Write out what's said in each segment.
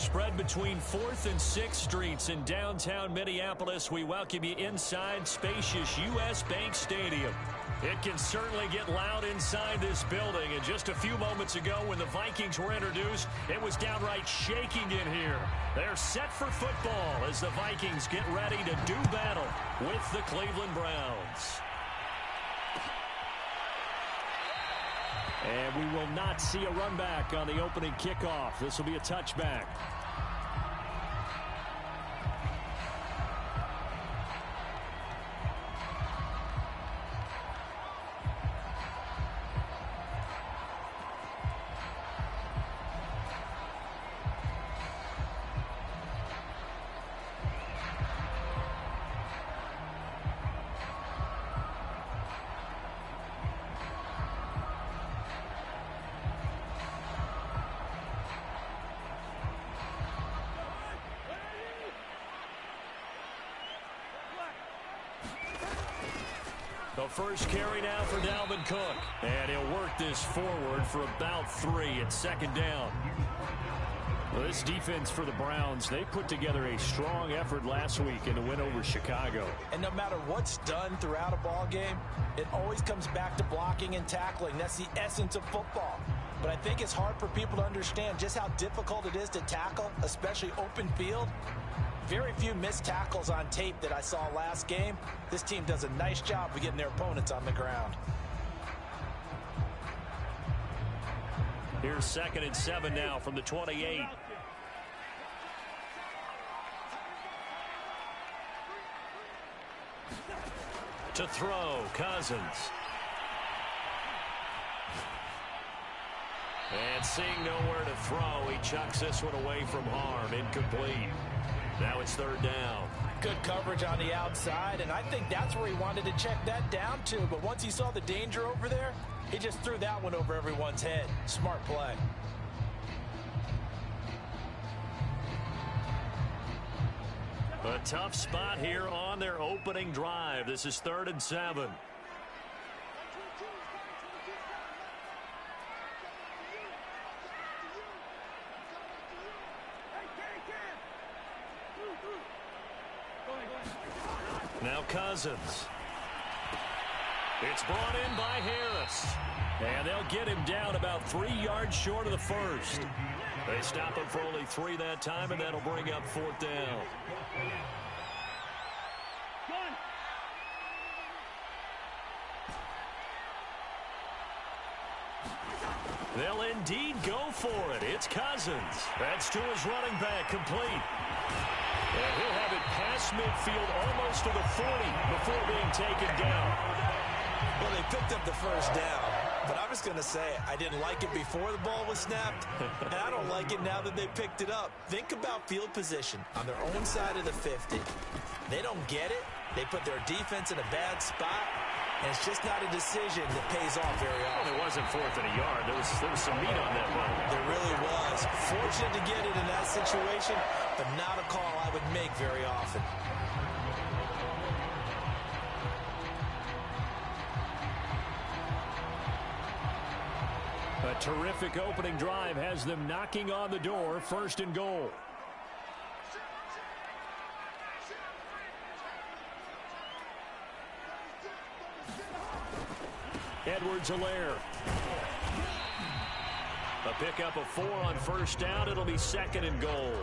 Spread between 4th and 6th Streets in downtown Minneapolis. We welcome you inside spacious U.S. Bank Stadium. It can certainly get loud inside this building. And just a few moments ago when the Vikings were introduced, it was downright shaking in here. They're set for football as the Vikings get ready to do battle with the Cleveland Browns. And we will not see a run back on the opening kickoff. This will be a touchback. The first carry now for Dalvin Cook. And he'll work this forward for about 3 at second down. Well, this defense for the Browns, they put together a strong effort last week in the win over Chicago. And no matter what's done throughout a ball game, it always comes back to blocking and tackling. That's the essence of football. But I think it's hard for people to understand just how difficult it is to tackle, especially open field. Very few missed tackles on tape that I saw last game. This team does a nice job of getting their opponents on the ground. Here's 2nd and 7 now from the 28. To throw, Cousins. And seeing nowhere to throw, he chucks this one away from harm. Incomplete. Now it's 3rd down. Good coverage on the outside, and I think that's where he wanted to check that down to. But once he saw the danger over there, he just threw that one over everyone's head. Smart play. A tough spot here on their opening drive. This is 3rd and 7. Now Cousins. It's brought in by Harris. And they'll get him down about 3 yards short of the first. They stop him for only 3 that time, and that'll bring up 4th down. They'll indeed go for it. It's Cousins. That's to his running back, complete. And he'll have it past midfield almost to the 40 before being taken down. Well, they picked up the first down. But I'm just going to say, I didn't like it before the ball was snapped, and I don't like it now that they picked it up. Think about field position on their own side of the 50. They don't get it. They put their defense in a bad spot, and it's just not a decision that pays off very often. Well, it wasn't 4th and a yard. There was some meat on that one. There really was. Fortunate to get it in that situation, but not a call I would make very often. A terrific opening drive has them knocking on the door. 1st and goal. Edwards-Helaire. A pickup of 4 on 1st down. It'll be 2nd and goal.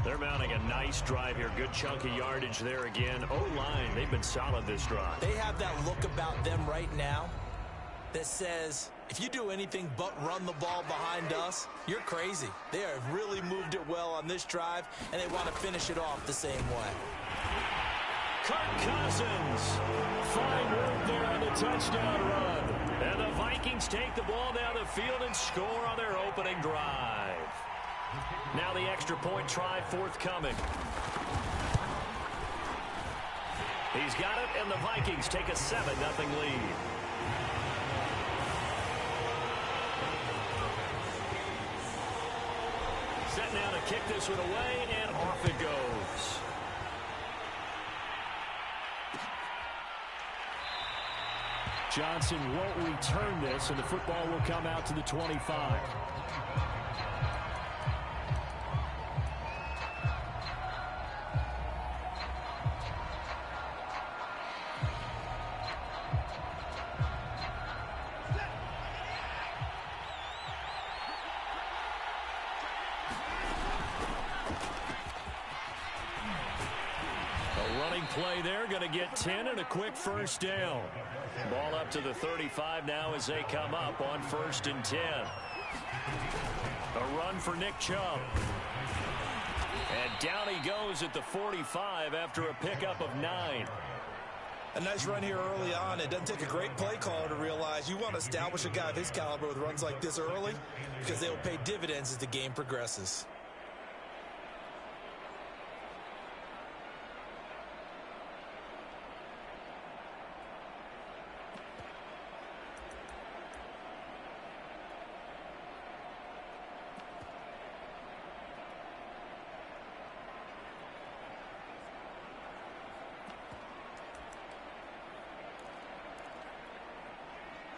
They're mounting a nice drive here. Good chunk of yardage there again. O-line, they've been solid this drive. They have that look about them right now that says, if you do anything but run the ball behind us, you're crazy. They have really moved it well on this drive, and they want to finish it off the same way. Kirk Cousins. Fine work there on the touchdown run. And the Vikings take the ball down the field and score on their opening drive. Now the extra point try forthcoming. He's got it, and the Vikings take a 7-0 lead. Set now to kick this one away, and off it goes. Johnson won't return this, and the football will come out to the 25. there, going to get 10 and a quick first down. Ball up to the 35 now as they come up on 1st and 10. A run for Nick Chubb. And down he goes at the 45 after a pickup of 9. A nice run here early on. It doesn't take a great play caller to realize you want to establish a guy of his caliber with runs like this early because they will pay dividends as the game progresses.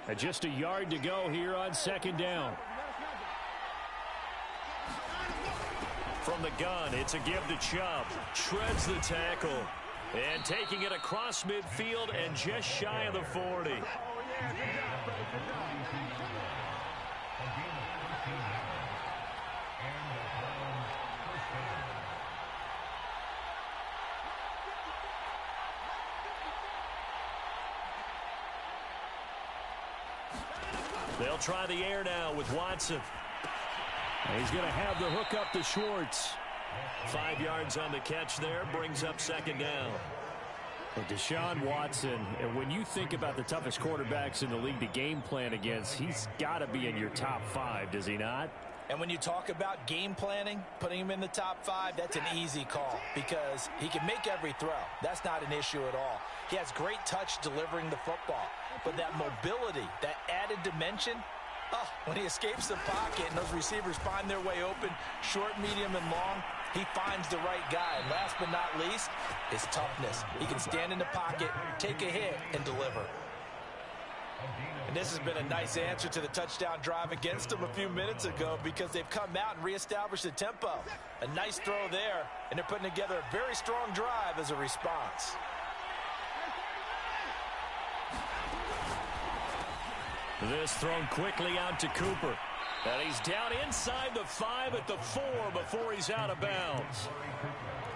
And just a yard to go here on 2nd down. From the gun, it's a give to Chubb. Shreds the tackle. And taking it across midfield and just shy of the 40. They'll try the air now with Watson. He's going to have the hook up to Schwartz. 5 yards on the catch there, brings up 2nd down. And Deshaun Watson, and when you think about the toughest quarterbacks in the league to game plan against, he's got to be in your top 5, does he not? And when you talk about game planning, putting him in the top 5, that's an easy call because he can make every throw. That's not an issue at all. He has great touch delivering the football. But that mobility, that added dimension, when he escapes the pocket and those receivers find their way open, short, medium, and long, he finds the right guy. And last but not least, his toughness. He can stand in the pocket, take a hit, and deliver. And this has been a nice answer to the touchdown drive against them a few minutes ago because they've come out and reestablished the tempo. A nice throw there, and they're putting together a very strong drive as a response. This thrown quickly out to Cooper. And he's down inside the 5 at the 4 before he's out of bounds.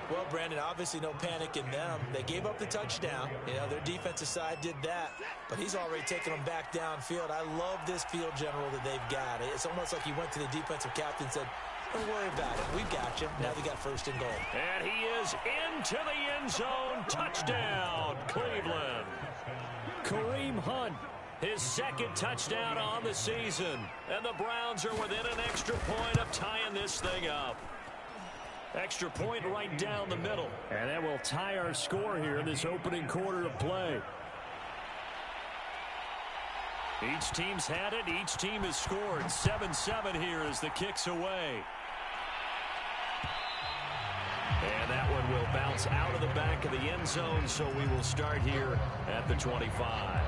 Well, Brandon, obviously no panic in them. They gave up the touchdown. You know, their defensive side did that. But he's already taken them back downfield. I love this field general that they've got. It's almost like he went to the defensive captain and said, don't worry about it. We've got you. Now they got 1st and goal. And he is into the end zone. Touchdown, Cleveland. Kareem Hunt. His 2nd touchdown on the season. And the Browns are within an extra point of tying this thing up. Extra point right down the middle. And that will tie our score here in this opening quarter of play. Each team's had it. Each team has scored. 7-7 here as the kick's away. And that one will bounce out of the back of the end zone, so we will start here at the 25.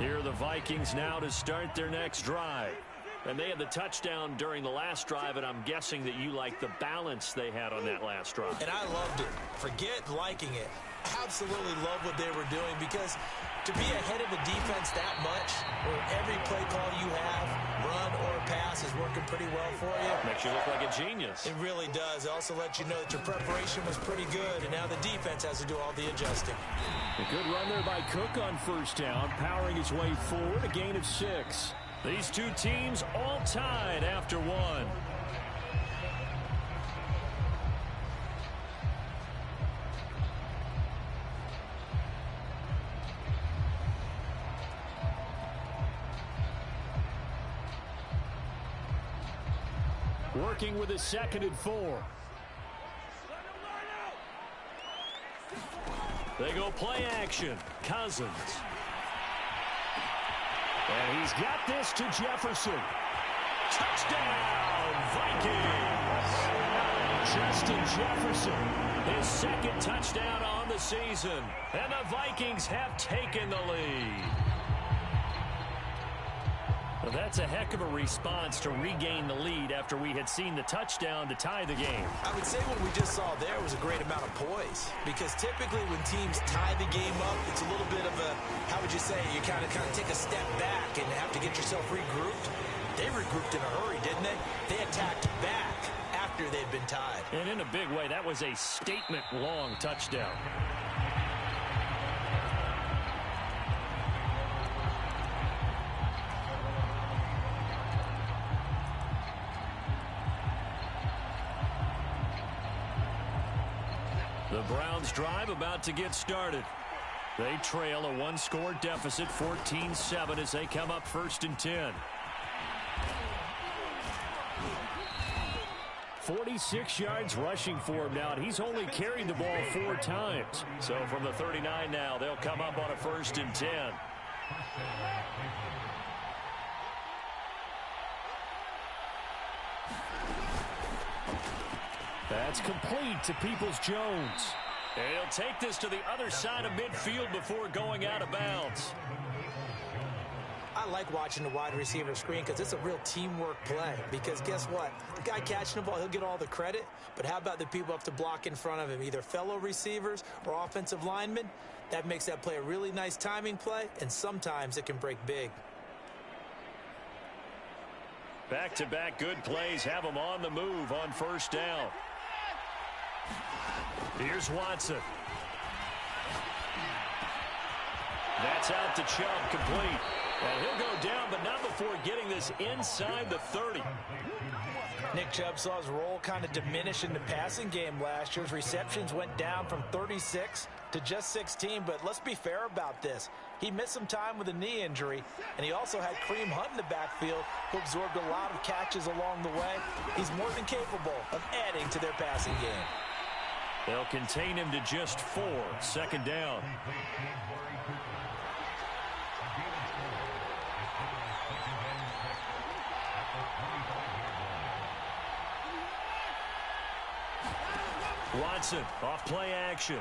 Here are the Vikings now to start their next drive. And they had the touchdown during the last drive, and I'm guessing that you like the balance they had on that last drive. And I loved it. Forget liking it. Absolutely love what they were doing because to be ahead of the defense that much, where every play call you have, run or pass, is working pretty well for you. Makes you look like a genius. It really does. It also lets you know that your preparation was pretty good, and now the defense has to do all the adjusting. A good run there by Cook on 1st down, powering his way forward, a gain of 6. These two teams all tied after 1. Working with a 2nd and 4. They go play action. Cousins. And he's got this to Jefferson. Touchdown, Vikings! Justin Jefferson, his 2nd touchdown on the season. And the Vikings have taken the lead. Well, that's a heck of a response to regain the lead after we had seen the touchdown to tie the game. I would say what we just saw there was a great amount of poise because typically when teams tie the game up, it's a little bit of a, how would you say, you kind of take a step back and have to get yourself regrouped. They regrouped in a hurry, didn't they? They attacked back after they'd been tied. And in a big way, that was a statement-long touchdown. The Browns' drive about to get started. They trail a one-score deficit, 14-7, as they come up 1st and 10. 46 yards rushing for him now, and he's only carried the ball 4 times. So from the 39 now, they'll come up on a 1st and 10. That's complete to Peoples-Jones. And he'll take this to the other side of midfield before going out of bounds. I like watching the wide receiver screen because it's a real teamwork play. Because guess what? The guy catching the ball, he'll get all the credit. But how about the people up to block in front of him, either fellow receivers or offensive linemen? That makes that play a really nice timing play, and sometimes it can break big. Back-to-back good plays have them on the move on 1st down. Here's Watson. That's out to Chubb, complete. And he'll go down, but not before getting this inside the 30. Nick Chubb saw his role kind of diminish in the passing game last year. His receptions went down from 36 to just 16, but let's be fair about this. He missed some time with a knee injury, and he also had Kareem Hunt in the backfield, who absorbed a lot of catches along the way. He's more than capable of adding to their passing game. They'll contain him to just 4, 2nd down. Watson off play action.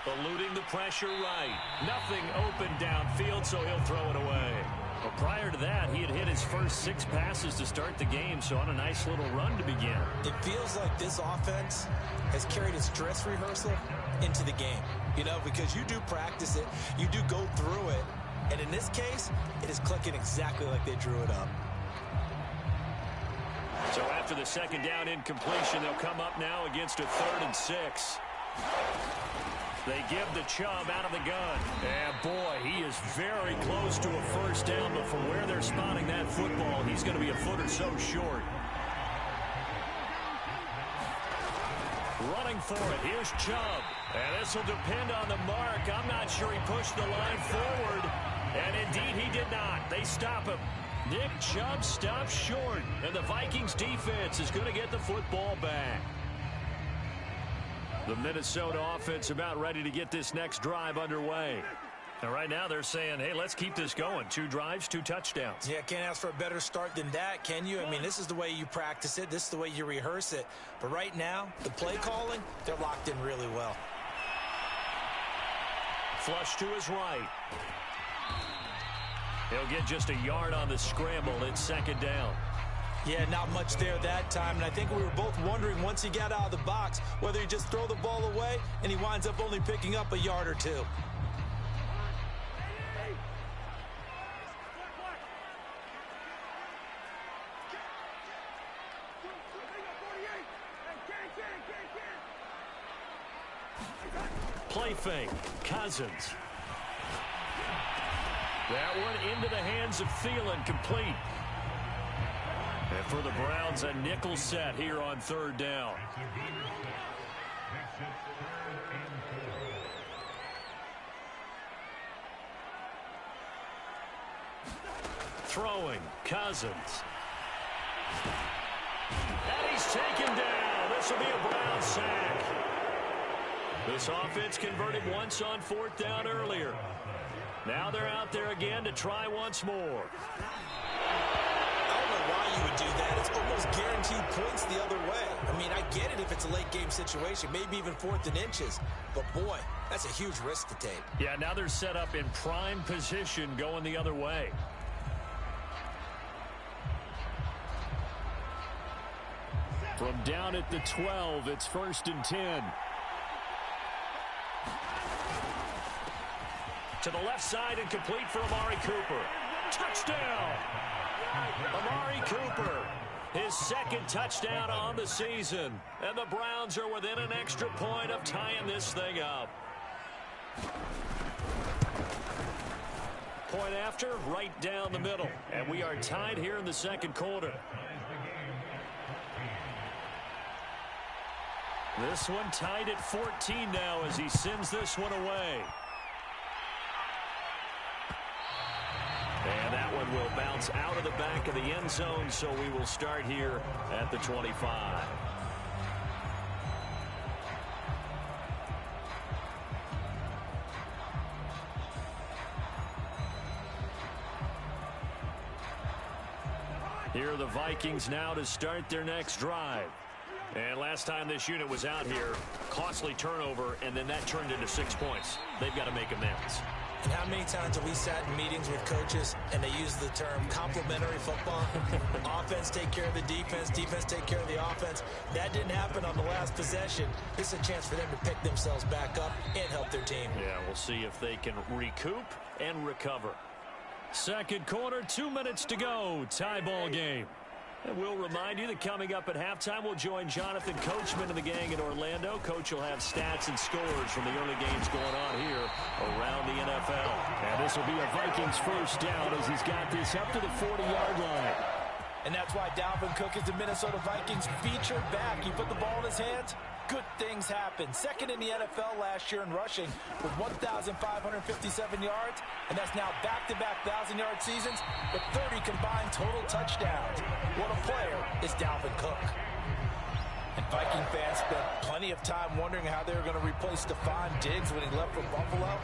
Eluding the pressure right. Nothing open downfield, so he'll throw it away. Well, prior to that, he had hit his first 6 passes to start the game, so on a nice little run to begin. It feels like this offense has carried its dress rehearsal into the game. You know, because you do practice it, you do go through it, and in this case, it is clicking exactly like they drew it up. So after the 2nd down incompletion, they'll come up now against a 3rd and 6. They give the Chubb out of the gun. And boy, he is very close to a 1st down, but from where they're spotting that football, he's going to be a foot or so short. Running for it, here's Chubb. And this will depend on the mark. I'm not sure he pushed the line forward. And indeed, he did not. They stop him. Nick Chubb stops short, and the Vikings defense is going to get the football back. The Minnesota offense about ready to get this next drive underway. And right now they're saying, hey, let's keep this going. 2 drives, 2 touchdowns. Yeah, can't ask for a better start than that, can you? I mean, this is the way you practice it. This is the way you rehearse it. But right now, the play calling, they're locked in really well. Flush to his right. He'll get just a yard on the scramble. It's 2nd down. Yeah, not much there that time, and I think we were both wondering once he got out of the box whether he just throw the ball away and he winds up only picking up a yard or 2. Play fake, Cousins. That one into the hands of Thielen, complete. And for the Browns, a nickel set here on 3rd down. Throwing, Cousins. And he's taken down. This will be a Brown sack. This offense converted once on 4th down earlier. Now they're out there again to try once more. I don't know why you would do that. It's almost guaranteed points the other way. I mean, I get it if it's a late game situation, maybe even 4th and inches. But boy, that's a huge risk to take. Yeah, now they're set up in prime position going the other way. From down at the 12, it's 1st and 10. To the left side and complete for Amari Cooper. Touchdown! Amari Cooper, his second touchdown on the season. And the Browns are within an extra point of tying this thing up. Point after, right down the middle. And we are tied here in the second quarter. This one tied at 14 now as he sends this one away. And that one will bounce out of the back of the end zone, so we will start here at the 25. Here are the Vikings now to start their next drive. And last time this unit was out here, costly turnover, and then that turned into 6 points. They've got to make amends. And how many times have we sat in meetings with coaches and they use the term complementary football? Offense take care of the defense, defense take care of the offense. That didn't happen on the last possession. This is a chance for them to pick themselves back up and help their team. Yeah, we'll see if they can recoup and recover. Second quarter, 2 minutes to go. Tie ball game. And we'll remind you that coming up at halftime, we'll join Jonathan Coachman and the gang in Orlando. Coach will have stats and scores from the early games going on here around the NFL. And this will be a Vikings first down as he's got this up to the 40-yard line. And that's why Dalvin Cook is the Minnesota Vikings featured back. You put the ball in his hands, good things happen. Second in the NFL last year in rushing with 1,557 yards, and that's now back-to-back 1,000-yard seasons with 30 combined total touchdowns. What a player is Dalvin Cook. And Viking fans spent plenty of time wondering how they were going to replace Stephon Diggs when he left for Buffalo.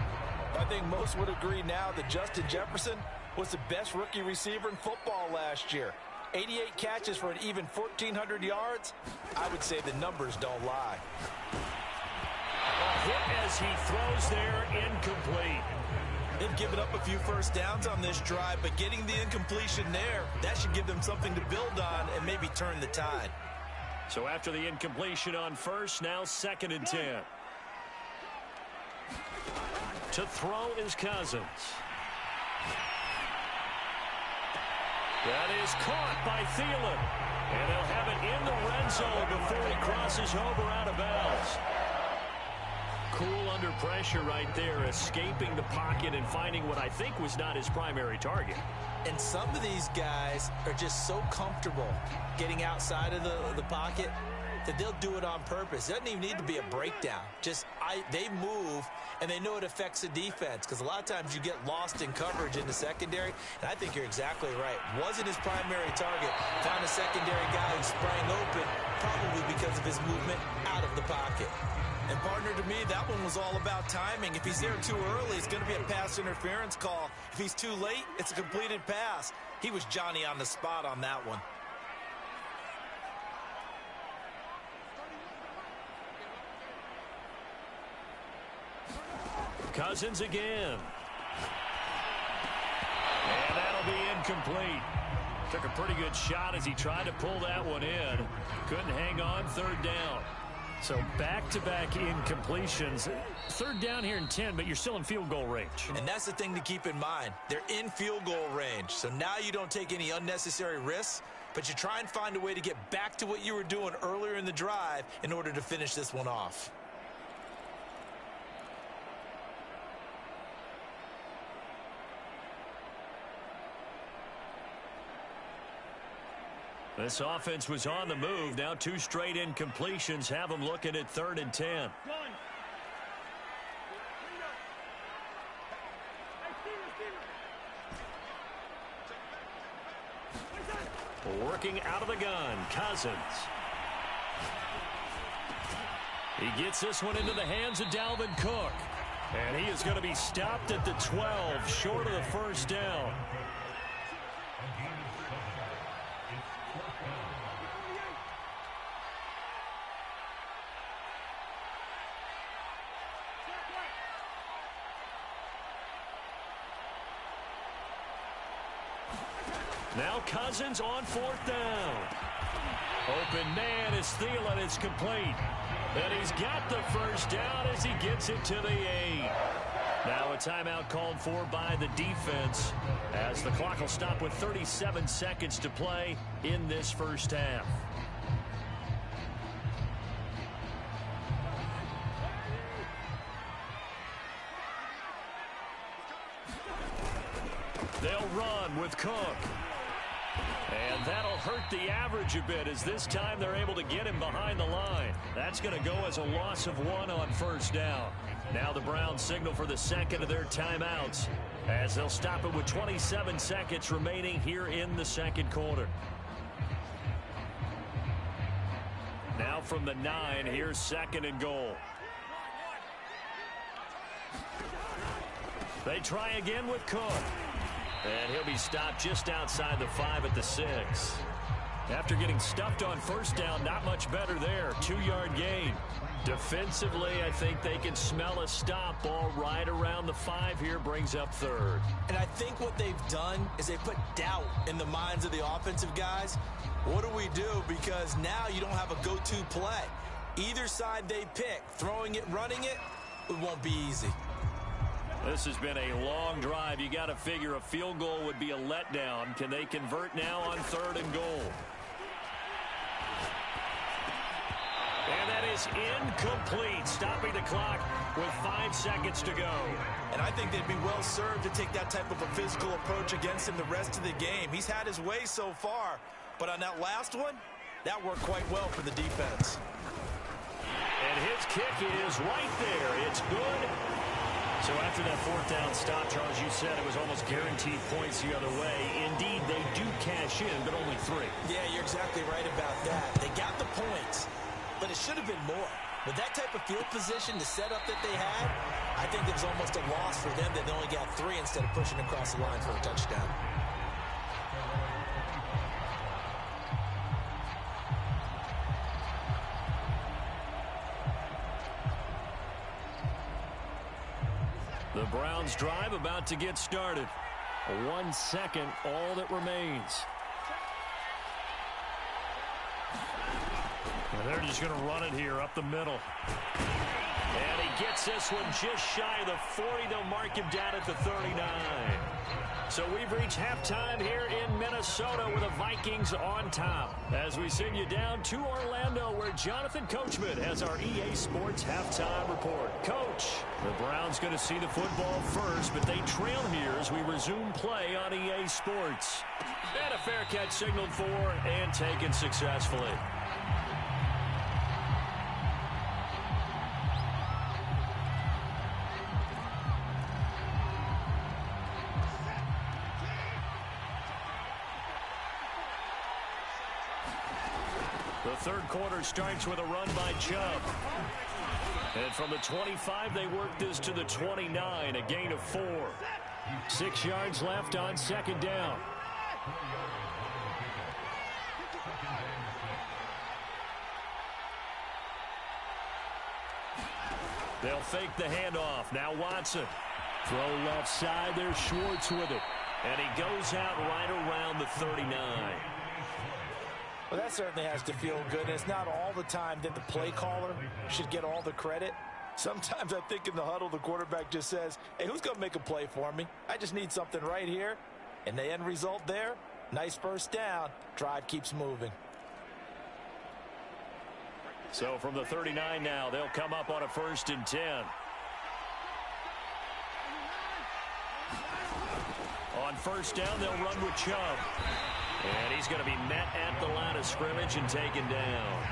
I think most would agree now that Justin Jefferson was the best rookie receiver in football last year. 88 catches for an even 1,400 yards. I would say the numbers don't lie. A hit as he throws there, incomplete. They've given up a few first downs on this drive, but getting the incompletion there, that should give them something to build on and maybe turn the tide. So after the incompletion on first, now 2nd and 10. To throw is Cousins. That is caught by Thielen. And they'll have it in the red zone before he crosses over out of bounds. Cool under pressure right there, escaping the pocket and finding what I think was not his primary target. And some of these guys are just so comfortable getting outside of the pocket that they'll do it on purpose. It doesn't even need to be a breakdown. They move, and they know it affects the defense because a lot of times you get lost in coverage in the secondary, and I think you're exactly right. Wasn't his primary target. Found a secondary guy who sprang open, probably because of his movement out of the pocket. And partner, to me, that one was all about timing. If he's there too early, it's going to be a pass interference call. If he's too late, it's a completed pass. He was Johnny on the spot on that one. Cousins again. And that'll be incomplete. Took a pretty good shot as he tried to pull that one in. Couldn't hang on, 3rd down. So back-to-back incompletions. 3rd down here in 10, but you're still in field goal range. And that's the thing to keep in mind. They're in field goal range. So now you don't take any unnecessary risks, but you try and find a way to get back to what you were doing earlier in the drive in order to finish this one off. This offense was on the move. Now 2 straight incompletions have them looking at 3rd and 10. Working out of the gun, Cousins. He gets this one into the hands of Dalvin Cook. And he is going to be stopped at the 12, short of the 1st down. Now Cousins on 4th down. Open man is Thielen. It's complete. And he's got the 1st down as he gets it to the 8. Now a timeout called for by the defense as the clock will stop with 37 seconds to play in this first half. They'll run with Cook. And that'll hurt the average a bit as this time they're able to get him behind the line. That's going to go as a loss of 1 on first down. Now the Browns signal for the second of their timeouts as they'll stop it with 27 seconds remaining here in the second quarter. Now from the 9, here's 2nd and goal. They try again with Cook. And he'll be stopped just outside the 5 at the 6. After getting stuffed on first down, not much better there. 2-yard gain. Defensively, I think they can smell a stop. Ball right around the 5 here, brings up 3rd. And I think what they've done is they put doubt in the minds of the offensive guys. What do we do? Because now you don't have a go-to play. Either side they pick, throwing it, running it, it won't be easy. This has been a long drive. You got to figure a field goal would be a letdown. Can they convert now on 3rd and goal? And that is incomplete, stopping the clock with 5 seconds to go. And I think they'd be well served to take that type of a physical approach against him the rest of the game. He's had his way so far, but on that last one, that worked quite well for the defense. And his kick is right there. It's good. So after that 4th down stop, Charles, you said it was almost guaranteed points the other way. Indeed, they do cash in, but only 3. Yeah, you're exactly right about that. They got the points, but it should have been more. With that type of field position, the setup that they had, I think it was almost a loss for them that they only got 3 instead of pushing across the line for a touchdown. The Browns drive about to get started. 1 second, all that remains. And they're just going to run it here up the middle. And he gets this one just shy of the 40. They'll mark him down at the 39. So we've reached halftime here in Minnesota with the Vikings on top. As we send you down to Orlando where Jonathan Coachman has our EA Sports halftime report. Coach, the Browns going to see the football first, but they trail here as we resume play on EA Sports. And a fair catch signaled for and taken successfully. The third quarter starts with a run by Chubb. And from the 25, they work this to the 29, a gain of 4. 6 yards left on 2nd down. They'll fake the handoff. Now Watson. Throw left side. There's Schwartz with it. And he goes out right around the 39. Well, that certainly has to feel good. And it's not all the time that the play caller should get all the credit. Sometimes I think in the huddle, the quarterback just says, hey, who's going to make a play for me? I just need something right here. And the end result there, nice first down. Drive keeps moving. So from the 39 now, they'll come up on a 1st and 10. On 1st down, they'll run with Chubb. And he's going to be met at the line of scrimmage and taken down.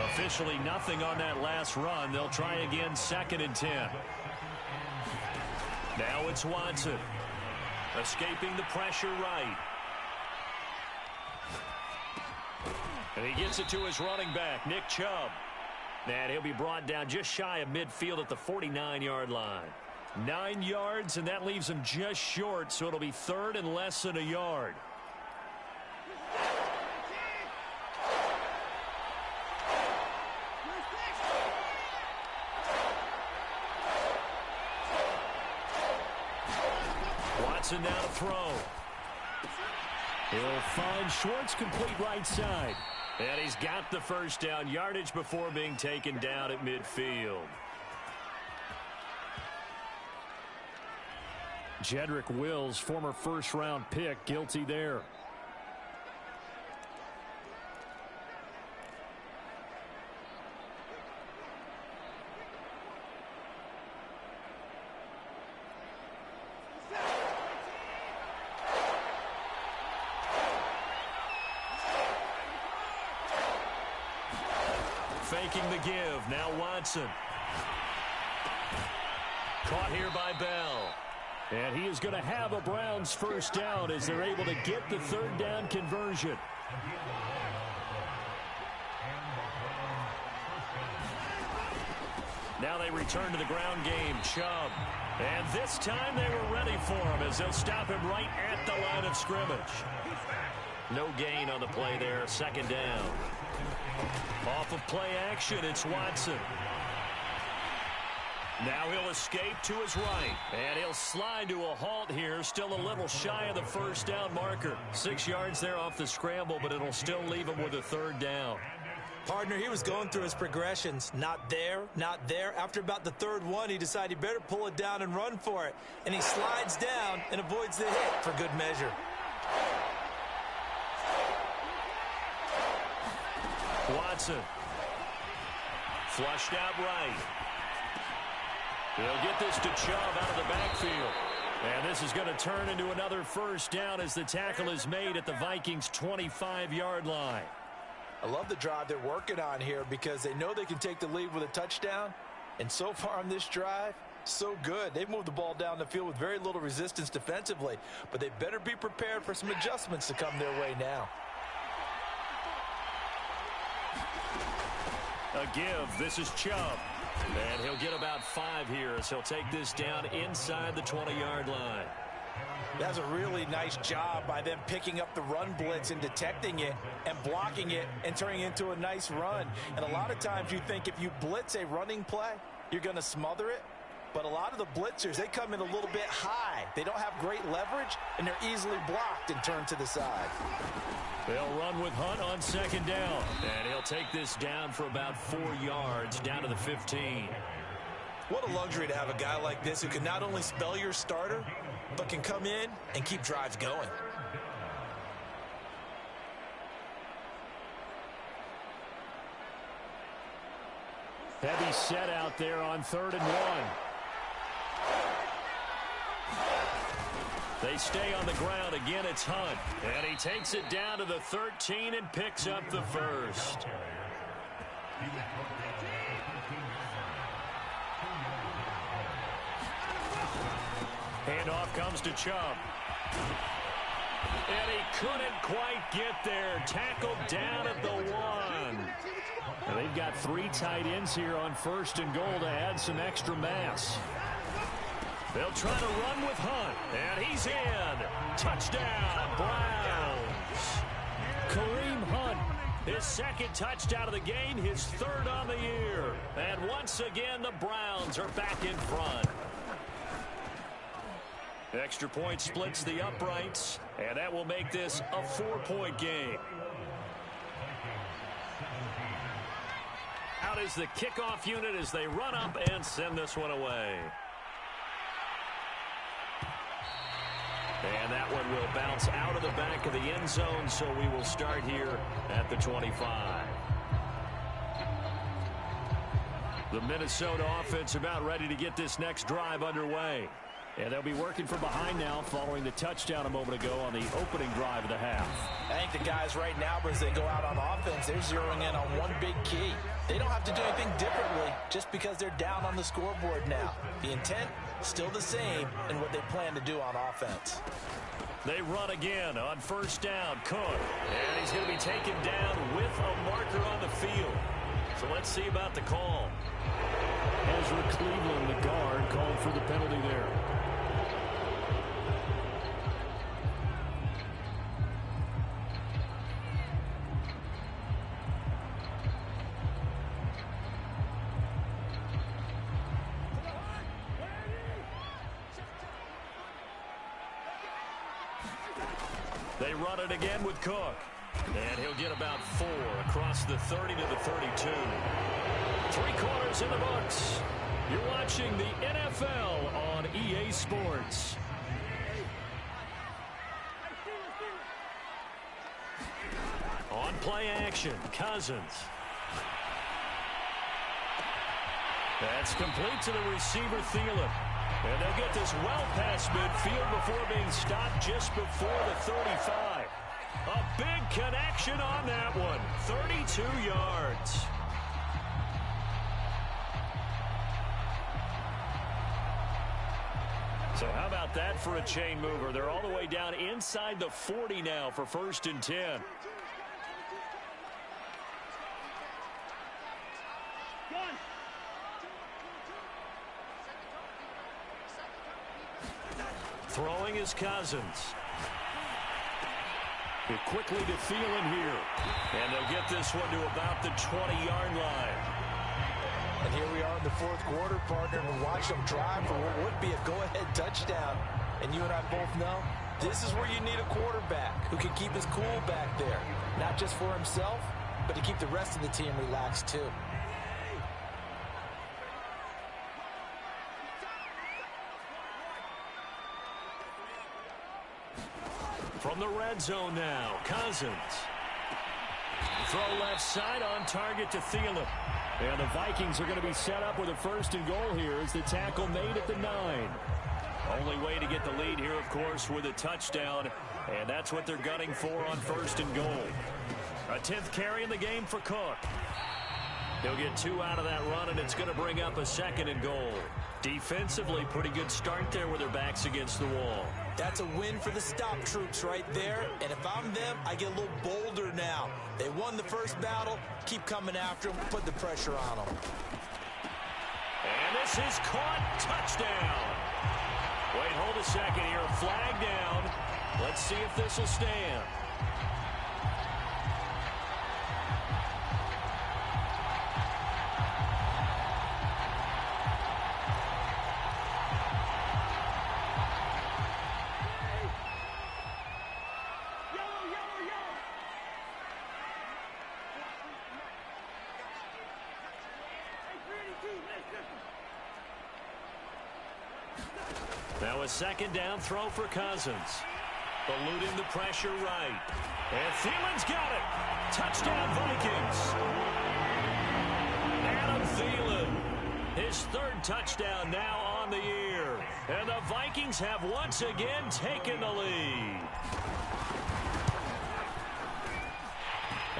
Officially nothing on that last run. They'll try again 2nd and 10. Now it's Watson. Escaping the pressure right. And he gets it to his running back, Nick Chubb. And he'll be brought down just shy of midfield at the 49-yard line. 9 yards, and that leaves him just short, so it'll be 3rd and less than a yard. Watson now to throw. He'll find Schwartz complete right side. And he's got the first down, yardage before being taken down at midfield. Jedrick Wills, former first-round pick, guilty there. Faking the give. Now Watson. Caught here by Bell. And he is going to have a Browns first down as they're able to get the third down conversion. Now they return to the ground game. Chubb. And this time they were ready for him as they'll stop him right at the line of scrimmage. No gain on the play there. Second down. Off of play action, it's Watson. Now he'll escape to his right. And he'll slide to a halt here. Still a little shy of the first down marker. 6 yards there off the scramble, but it'll still leave him with a third down. Partner, he was going through his progressions. Not there, not there. After about the third one, he decided he better pull it down and run for it. And he slides down and avoids the hit for good measure. Watson. Flushed out right. He'll get this to Chubb out of the backfield. And this is going to turn into another first down as the tackle is made at the Vikings' 25-yard line. I love the drive they're working on here because they know they can take the lead with a touchdown. And so far on this drive, so good. They've moved the ball down the field with very little resistance defensively. But they better be prepared for some adjustments to come their way now. A give. This is Chubb. And he'll get about 5 here as he'll take this down inside the 20-yard line. That's a really nice job by them picking up the run blitz and detecting it and blocking it and turning it into a nice run. And a lot of times you think if you blitz a running play, you're going to smother it. But a lot of the blitzers, they come in a little bit high. They don't have great leverage, and they're easily blocked and turned to the side. They'll run with Hunt on second down. And he'll take this down for about 4 yards, down to the 15. What a luxury to have a guy like this who can not only spell your starter, but can come in and keep drives going. Heavy set out there on 3rd and 1. They stay on the ground. Again, it's Hunt. And he takes it down to the 13 and picks up the first. Handoff comes to Chubb. And he couldn't quite get there. Tackled down at the 1. And they've got 3 tight ends here on 1st and goal to add some extra mass. They'll try to run with Hunt. And he's in. Touchdown, Browns. Kareem Hunt, his 2nd touchdown of the game, his 3rd on the year. And once again, the Browns are back in front. Extra point splits the uprights, and that will make this a 4-point game. Out is the kickoff unit as they run up and send this one away. And that one will bounce out of the back of the end zone, so we will start here at the 25. The Minnesota offense about ready to get this next drive underway. And they'll be working from behind now following the touchdown a moment ago on the opening drive of the half. I think the guys right now, as they go out on offense, they're zeroing in on one big key. They don't have to do anything differently just because they're down on the scoreboard now. The intent, still the same in what they plan to do on offense. They run again on 1st down. Cook. And he's going to be taken down with a marker on the field. So let's see about the call. Ezra Cleveland, the guard, called for the penalty there. They run it again with Cook. And he'll get about 4 across the 30 to the 32. 3 quarters in the books. You're watching the NFL on EA Sports. play action. Cousins. That's complete to the receiver, Thielen. And they'll get this well past midfield before being stopped just before the 35. A big connection on that one. 32 yards. So how about that for a chain mover? They're all the way down inside the 40 now for 1st and 10. Throwing is Cousins. Quickly to Thielen here. And they'll get this one to about the 20-yard line. And here we are in the 4th quarter, partner, and watch them drive for what would be a go-ahead touchdown. And you and I both know this is where you need a quarterback who can keep his cool back there. Not just for himself, but to keep the rest of the team relaxed too. From the red zone now, Cousins. Throw left side on target to Thielen. And the Vikings are going to be set up with a 1st and goal here as the tackle made at the 9. Only way to get the lead here, of course, with a touchdown. And that's what they're gunning for on 1st and goal. A 10th carry in the game for Cook. He'll get 2 out of that run, and it's going to bring up a 2nd and goal. Defensively, pretty good start there with their backs against the wall. That's a win for the stop troops right there. And if I'm them, I get a little bolder now. They won the first battle. Keep coming after them. Put the pressure on them. And this is caught. Touchdown. Wait, hold a second here. Flag down. Let's see if this will stand. Now a 2nd down throw for Cousins. Eluding the pressure right. And Thielen's got it. Touchdown Vikings. Adam Thielen. His 3rd touchdown now on the year. And the Vikings have once again taken the lead.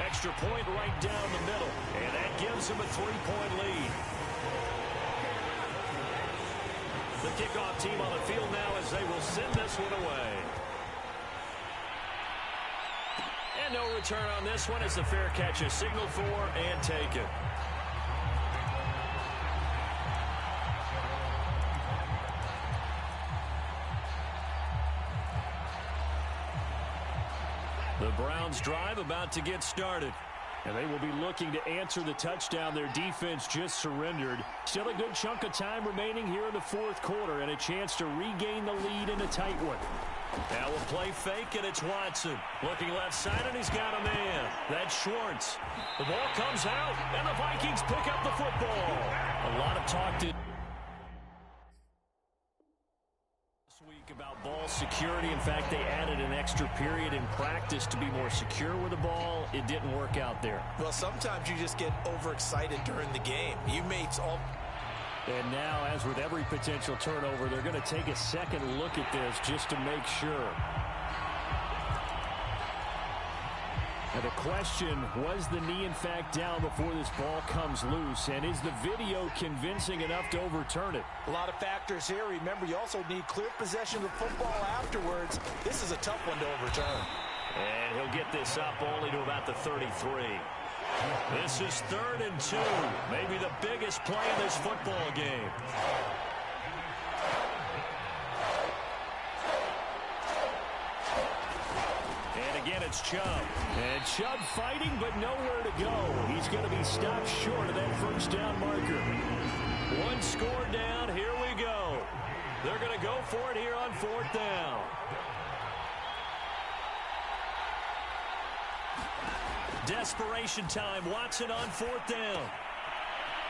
Extra point right down the middle. And that gives them a 3-point lead. The kickoff team on the field now as they will send this one away. And no return on this one as the fair catch is signaled for and taken. The Browns drive about to get started. And they will be looking to answer the touchdown their defense just surrendered. Still a good chunk of time remaining here in the 4th quarter and a chance to regain the lead in a tight one. Now we'll play fake, and it's Watson. Looking left side, and he's got a man. That's Schwartz. The ball comes out, and the Vikings pick up the football. A lot of talk this week about ball security. In fact, they added an extra period in practice to be more secure with the ball. It didn't work out there. Well, sometimes you just get overexcited during the game. You mates all... And now, as with every potential turnover, they're going to take a second look at this just to make sure. And the question, was the knee in fact down before this ball comes loose? And is the video convincing enough to overturn it? A lot of factors here. Remember, you also need clear possession of the football afterwards. This is a tough one to overturn. And he'll get this up only to about the 33. This is 3rd and 2. Maybe the biggest play in this football game. And again, it's Chubb. And Chubb fighting, but nowhere to go. He's going to be stopped short of that 1st down marker. 1 score down. Here we go. They're going to go for it here on 4th down. Desperation time. Watson on 4th down.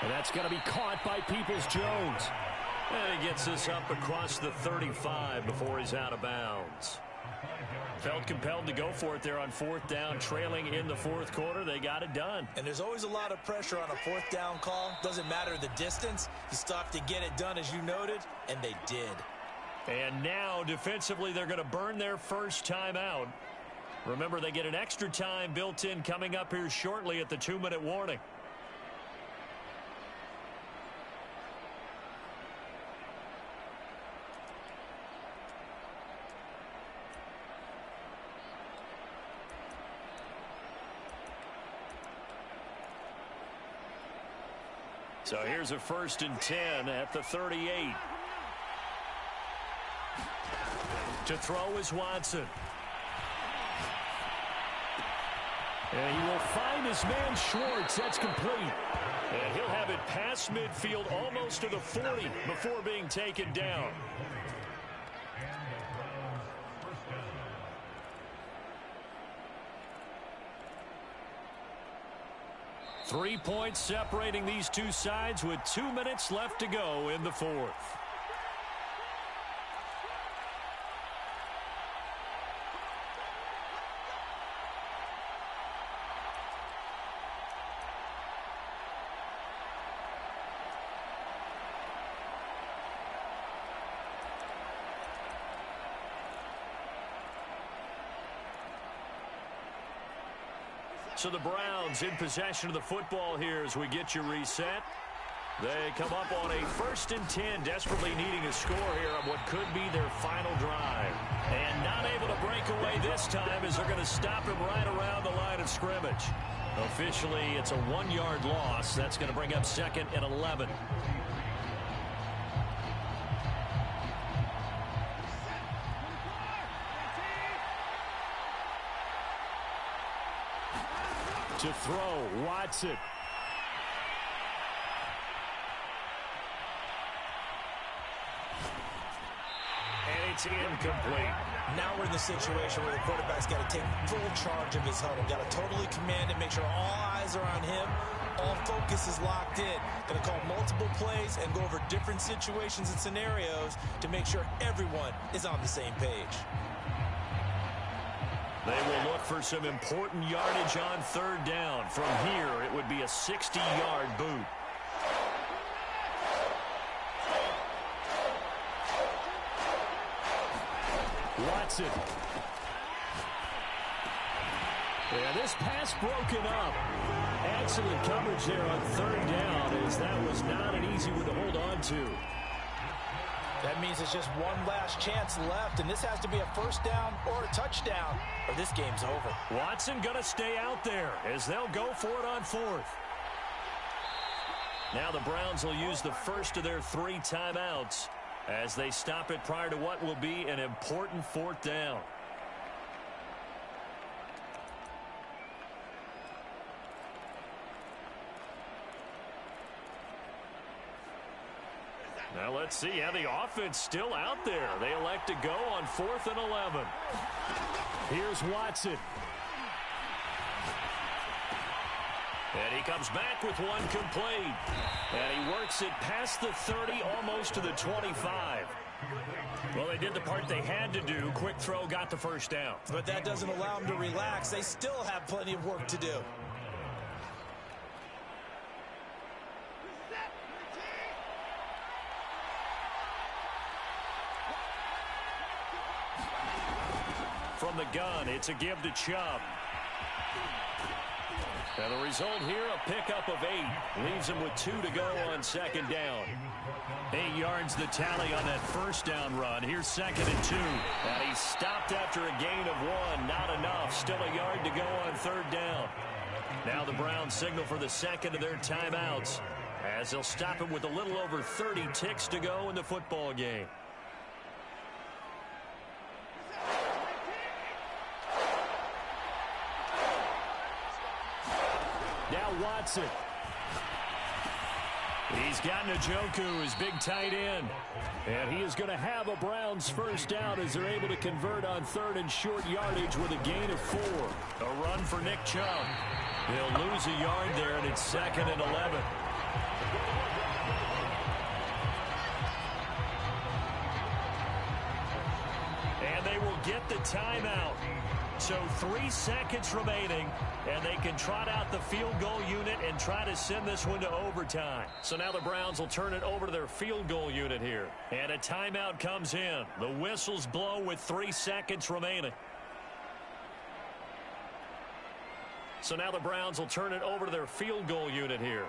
And that's going to be caught by Peoples-Jones. And he gets this up across the 35 before he's out of bounds. Felt compelled to go for it there on fourth down, trailing in the fourth quarter. They got it done. And there's always a lot of pressure on a fourth down call. Doesn't matter the distance. You still have to get it done, as you noted, and they did. And now, defensively, they're going to burn their first time out. Remember, they get an extra time built in coming up here shortly at the 2-minute warning. So here's a 1st and 10 at the 38. To throw is Watson. And he will find his man Schwartz. That's complete. And he'll have it past midfield almost to the 40 before being taken down. 3 points separating these two sides with 2 minutes left to go in the fourth. So the Browns in possession of the football here as we get you reset. They come up on a 1st and 10, desperately needing a score here on what could be their final drive. And not able to break away this time as they're going to stop him right around the line of scrimmage. Officially, it's a 1-yard loss. That's going to bring up 2nd and 11. To throw, Watson. And it's incomplete. Now we're in the situation where the quarterback's got to take full charge of his huddle. Got to totally command it, make sure all eyes are on him. All focus is locked in. Going to call multiple plays and go over different situations and scenarios to make sure everyone is on the same page. They will look for some important yardage on 3rd down. From here, it would be a 60-yard boot. Watson. Yeah, this pass broken up. Excellent coverage there on 3rd down, as that was not an easy one to hold on to. That means it's just one last chance left, and this has to be a 1st down or a touchdown, or this game's over. Watson going to stay out there as they'll go for it on 4th. Now the Browns will use the first of their 3 timeouts as they stop it prior to what will be an important 4th down. Now let's see how the offense still out there. They elect to go on 4th and 11. Here's Watson. And he comes back with one complete. And he works it past the 30, almost to the 25. Well, they did the part they had to do. Quick throw got the 1st down. But that doesn't allow them to relax. They still have plenty of work to do. From the gun, it's a give to Chubb. And the result here, a pickup of 8. Leaves him with 2 to go on 2nd down. 8 yards the tally on that 1st down run. Here's 2nd and 2. And he stopped after a gain of 1. Not enough. Still a yard to go on 3rd down. Now the Browns signal for the 2nd of their timeouts, as they'll stop him with a little over 30 ticks to go in the football game. Now Watson. He's got Njoku, his big tight end. And he is going to have a Browns 1st down as they're able to convert on 3rd and short yardage with a gain of 4. A run for Nick Chubb. He'll lose a yard there, and it's 2nd and 11. And they will get the timeout. So 3 seconds remaining, and they can trot out the field goal unit and try to send this one to overtime. So now the Browns will turn it over to their field goal unit here. And a timeout comes in. The whistles blow with 3 seconds remaining. So now the Browns will turn it over to their field goal unit here.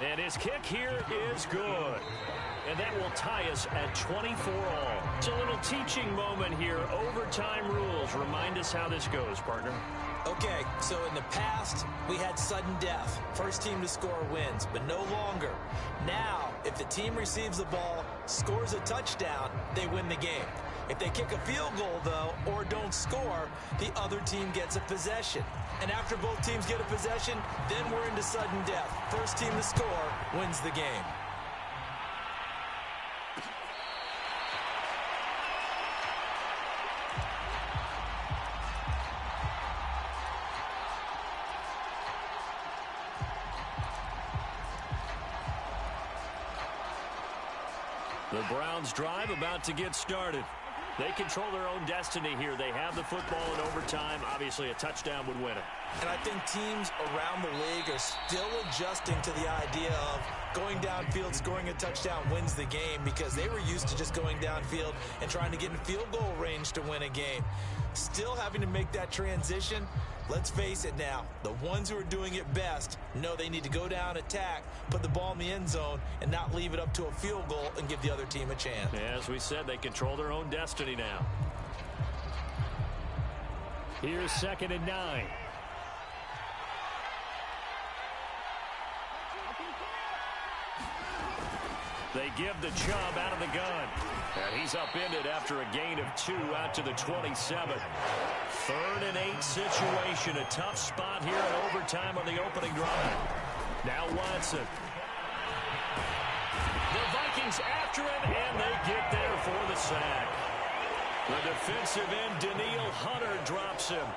And his kick here is good. And that will tie us at 24 all. It's a little teaching moment here. Overtime rules. Remind us how this goes, partner. Okay, so in the past, we had sudden death. First team to score wins, but no longer. Now, if the team receives the ball, scores a touchdown, they win the game. If they kick a field goal, though, or don't score, the other team gets a possession. And after both teams get a possession, then we're into sudden death. First team to score wins the game. The Browns drive about to get started. They control their own destiny here. They have the football in overtime. Obviously, a touchdown would win it. And I think teams around the league are still adjusting to the idea of going downfield, scoring a touchdown wins the game, because they were used to just going downfield and trying to get in field goal range to win a game. Still having to make that transition. Let's face it now, the ones who are doing it best know they need to go down, attack, put the ball in the end zone, and not leave it up to a field goal and give the other team a chance. As we said, they control their own destiny now. Here's 2nd and 9. They give the Chubb out of the gun. And he's upended after a gain of 2 out to the 27. 3rd and 8 situation. A tough spot here in overtime on the opening drive. Now Watson. The Vikings after him, and they get there for the sack. The defensive end, Danielle Hunter, drops him.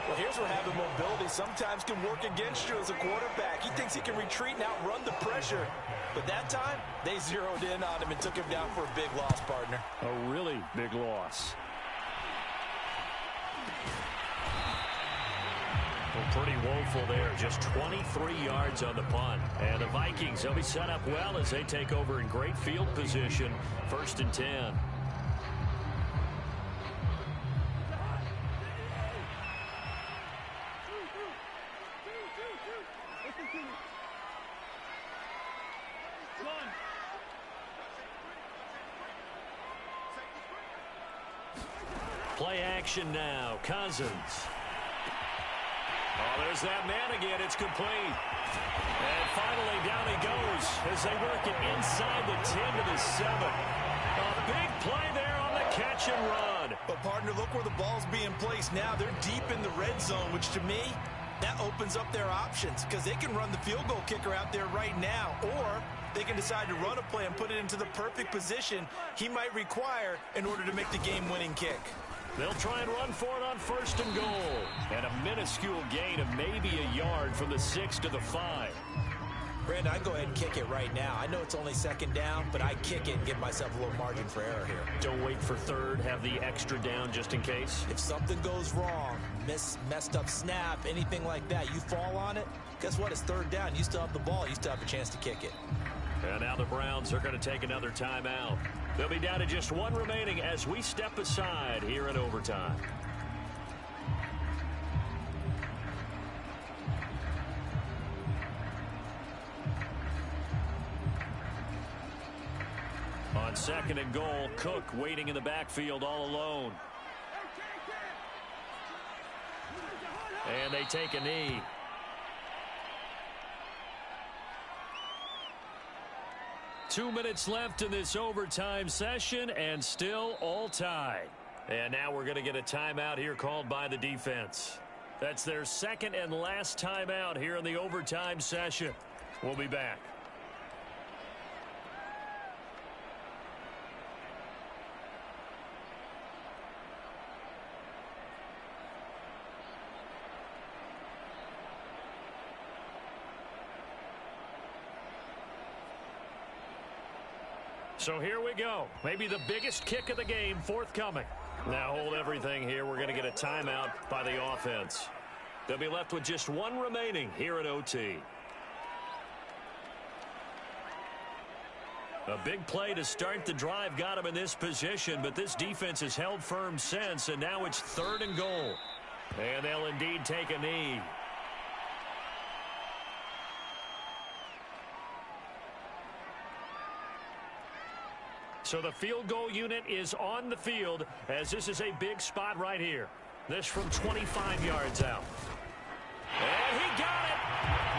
Well, here's where having mobility sometimes can work against you as a quarterback. He thinks he can retreat and outrun the pressure. But that time, they zeroed in on him and took him down for a big loss, partner. A really big loss. Well, pretty woeful there. Just 23 yards on the punt. And the Vikings, they'll be set up well as they take over in great field position. 1st and 10. Play action now. Cousins. Oh, there's that man again. It's complete. And finally down he goes as they work it inside the 10 to the 7. A big play there on the catch and run. But, partner, look where the ball's being placed now. They're deep in the red zone, which to me, that opens up their options, because they can run the field goal kicker out there right now, or they can decide to run a play and put it into the perfect position he might require in order to make the game-winning kick. They'll try and run for it on 1st and goal. And a minuscule gain of maybe a yard from the 6 to the 5. Brandon, I'd go ahead and kick it right now. I know it's only 2nd down, but I kick it and give myself a little margin for error here. Don't wait for 3rd. Have the extra down just in case. If something goes wrong, messed up snap, anything like that, you fall on it, guess what? It's 3rd down. You still have the ball. You still have a chance to kick it. And now the Browns are going to take another timeout. They'll be down to just 1 remaining as we step aside here in overtime. On 2nd and goal, Cook waiting in the backfield all alone. And they take a knee. Two minutes left in this overtime session, and still all tied. And now we're going to get a timeout here called by the defense. That's their 2nd and last timeout here in the overtime session. We'll be back. So here we go. Maybe the biggest kick of the game forthcoming. Now hold everything here. We're going to get a timeout by the offense. They'll be left with just one remaining here at OT. A big play to start the drive got him in this position, but this defense has held firm since, and now it's 3rd and goal. And they'll indeed take a knee. So the field goal unit is on the field, as this is a big spot right here. This from 25 yards out. And he got it.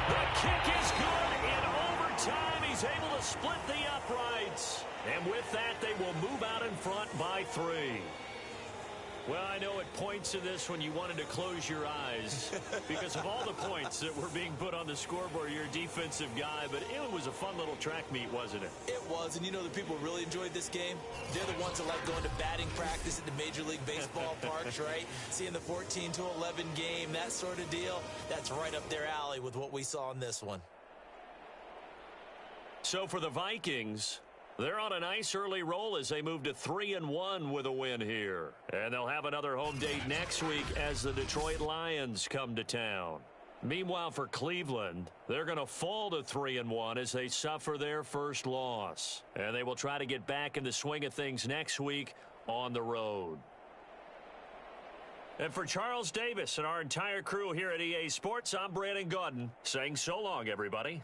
The kick is good in overtime. He's able to split the uprights. And with that, they will move out in front by 3. Well, I know it points to this when you wanted to close your eyes because of all the points that were being put on the scoreboard. You're a defensive guy, but it was a fun little track meet, wasn't it? It was, and you know the people really enjoyed this game? They're the ones that like going to batting practice at the Major League Baseball parks, right? Seeing the 14-11 game, that sort of deal, that's right up their alley with what we saw in this one. So for the Vikings, they're on a nice early roll as they move to 3-1 with a win here. And they'll have another home date next week as the Detroit Lions come to town. Meanwhile, for Cleveland, they're going to fall to 3-1 as they suffer their first loss. And they will try to get back in the swing of things next week on the road. And for Charles Davis and our entire crew here at EA Sports, I'm Brandon Gaudin saying so long, everybody.